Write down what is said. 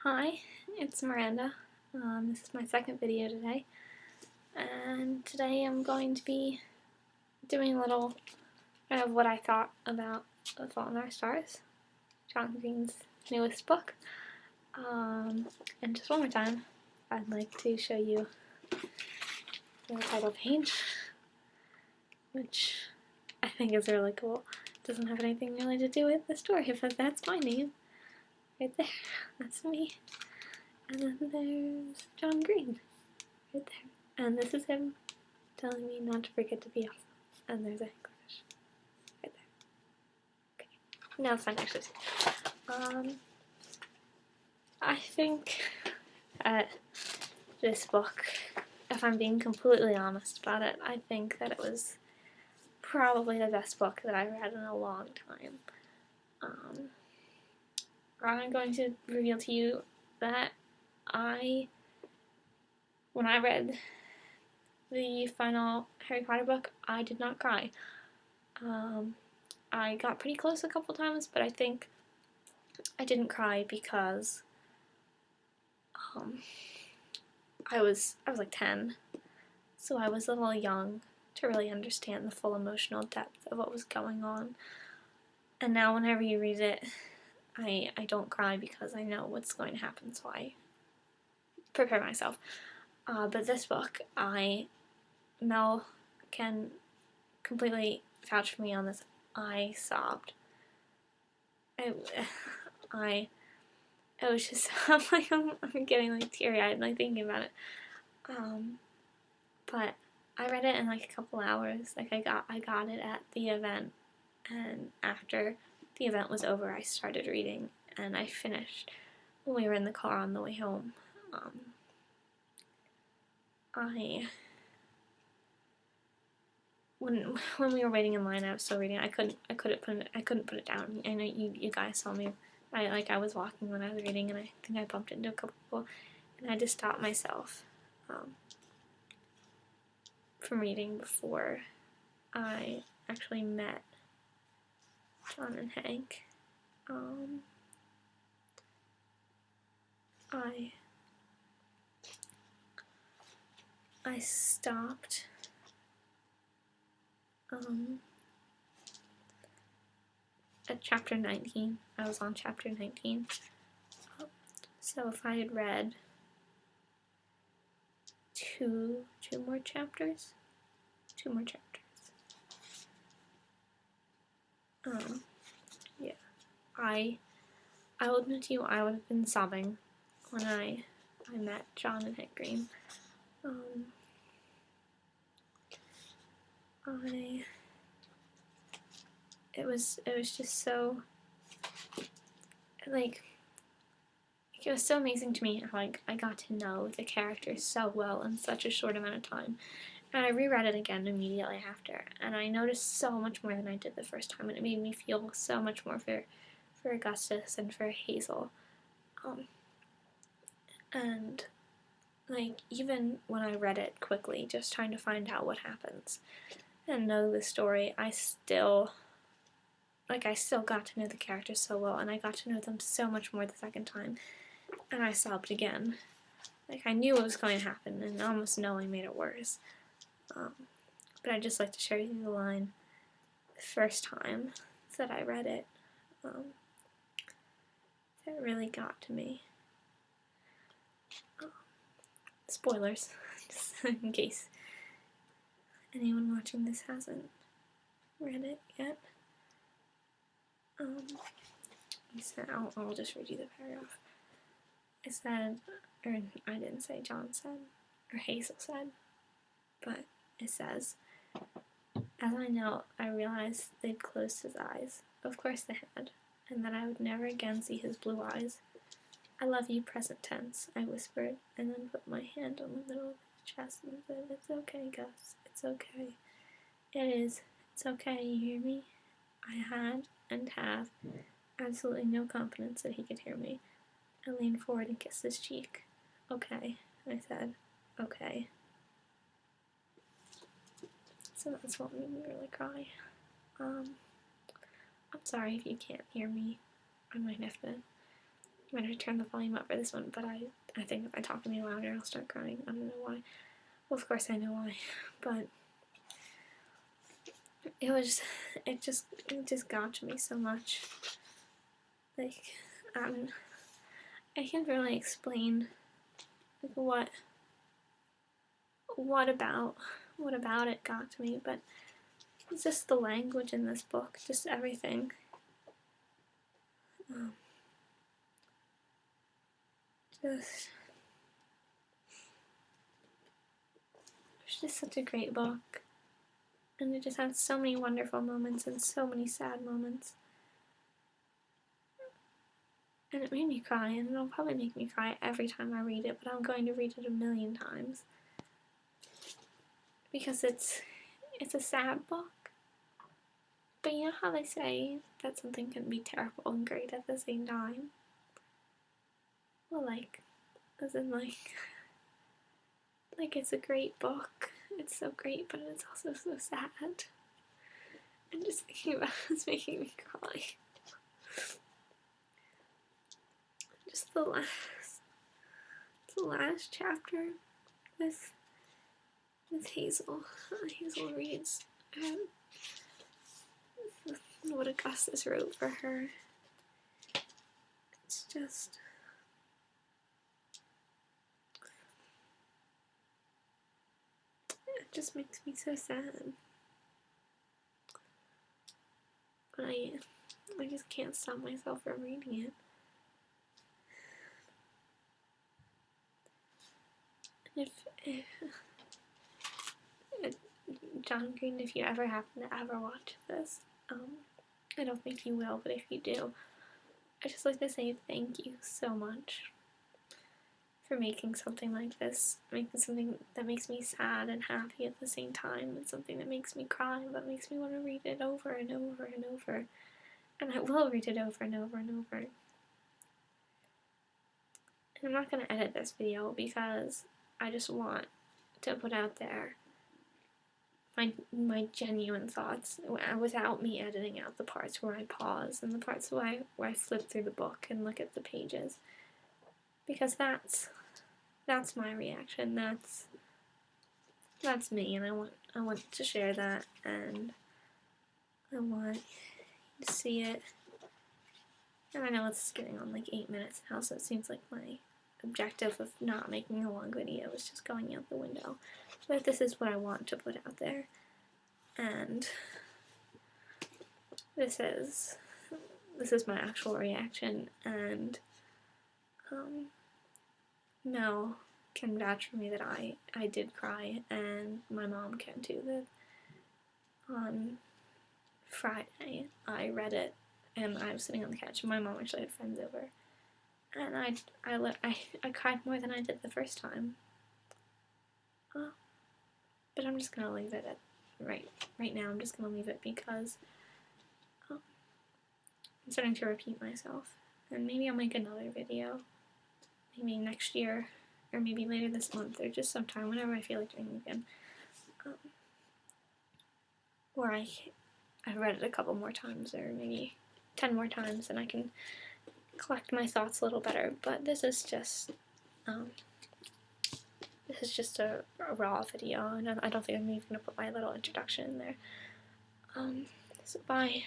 Hi, it's Miranda. This is my second video today, and today I'm going to be doing a little kind of what I thought about The Fault in Our Stars, John Green's newest book. And just one more time, I'd like to show you the title page, which I think is really cool. It doesn't have anything really to do with the story, but that's my name. Right there, that's me. And then there's John Green, right there. And this is him telling me not to forget to be awesome. And there's a English right there. Okay, now it's time to actually see. I think this book, if I'm being completely honest about it, I think that it was probably the best book that I've read in a long time. I'm going to reveal to you that when I read the final Harry Potter book, I did not cry. I got pretty close a couple times, but I think I didn't cry because I was like 10, so I was a little young to really understand the full emotional depth of what was going on. And now whenever you read it, I don't cry because I know what's going to happen, so I prepare myself. But this book, Mel can completely vouch for me on this. I sobbed. I was just, I'm getting like teary-eyed like thinking about it. But I read it in like a couple hours. Like I got it at the event, and after the event was over, I started reading, and I finished when we were in the car on the way home. When we were waiting in line, I was still reading. I couldn't put it down. I know you guys saw me. I was walking when I was reading, and I think I bumped into a couple people, and I just stopped myself from reading before I actually met John and Hank. I stopped at chapter 19. I was on chapter 19. So if I had read two more chapters. Yeah. I will admit to you, I would have been sobbing when I met John and Hank Green. It was just so, like, it was so amazing to me how I got to know the characters so well in such a short amount of time. And I reread it again immediately after, and I noticed so much more than I did the first time, and it made me feel so much more for Augustus and for Hazel. And like, even when I read it quickly, just trying to find out what happens and know the story, I still got to know the characters so well, and I got to know them so much more the second time, and I sobbed again. Like, I knew what was going to happen, and almost knowing made it worse. But I'd just like to share with you the line the first time that I read it that really got to me. Spoilers, just in case anyone watching this hasn't read it yet. He said, I'll just read you the paragraph. It said, or I didn't say, John said, or Hazel said, but it says, as I knelt, I realized they'd closed his eyes. Of course they had, and that I would never again see his blue eyes. I love you, present tense, I whispered, and then put my hand on the middle of his chest and said, it's okay, Gus, it's okay. It is, it's okay, you hear me? I had, and have, absolutely no confidence that he could hear me. I leaned forward and kissed his cheek. Okay, I said, okay. So that's what made me really cry. I'm sorry if you can't hear me. I might have to I'm going to turn the volume up for this one, but I think if I talk any louder, I'll start crying. I don't know why. Well, of course I know why, but it just got to me so much. Like, I can't really explain like what about it got to me, but it's just the language in this book, just everything. It's just such a great book, and it just has so many wonderful moments and so many sad moments, and it made me cry, and it'll probably make me cry every time I read it, but I'm going to read it 1,000,000 times because it's a sad book. But you know how they say that something can be terrible and great at the same time? Well, like, as in like it's a great book. It's so great, but it's also so sad. And just thinking about it's making me cry. Just the last chapter with Hazel. Hazel reads what Augustus wrote for her. It's just it just makes me so sad. But I just can't stop myself from reading it. And if John Green, if you ever happen to ever watch this, I don't think you will, but if you do, I'd just like to say thank you so much for making something like this, making something that makes me sad and happy at the same time, and something that makes me cry, but makes me want to read it over and over and over, and I will read it over and over and over. And I'm not going to edit this video because I just want to put out there my genuine thoughts without me editing out the parts where I pause and the parts where I flip through the book and look at the pages, because that's my reaction. That's me, and I want to share that, and I want you to see it. And I know it's getting on like 8 minutes now, so it seems like my objective of not making a long video is just going out the window. But this is what I want to put out there, and this is my actual reaction, and Mel can vouch for me that I did cry, and my mom can too. That on Friday I read it, and I was sitting on the couch, and my mom actually had friends over, and I cried more than I did the first time. But I'm just gonna leave it at right now. I'm just gonna leave it because I'm starting to repeat myself, and maybe I'll make another video, maybe next year, or maybe later this month, or just sometime whenever I feel like doing it again, where I've read it a couple more times, or maybe 10 more times, and I can collect my thoughts a little better. But this is just a raw video, and I don't think I'm even gonna put my little introduction in there. So bye.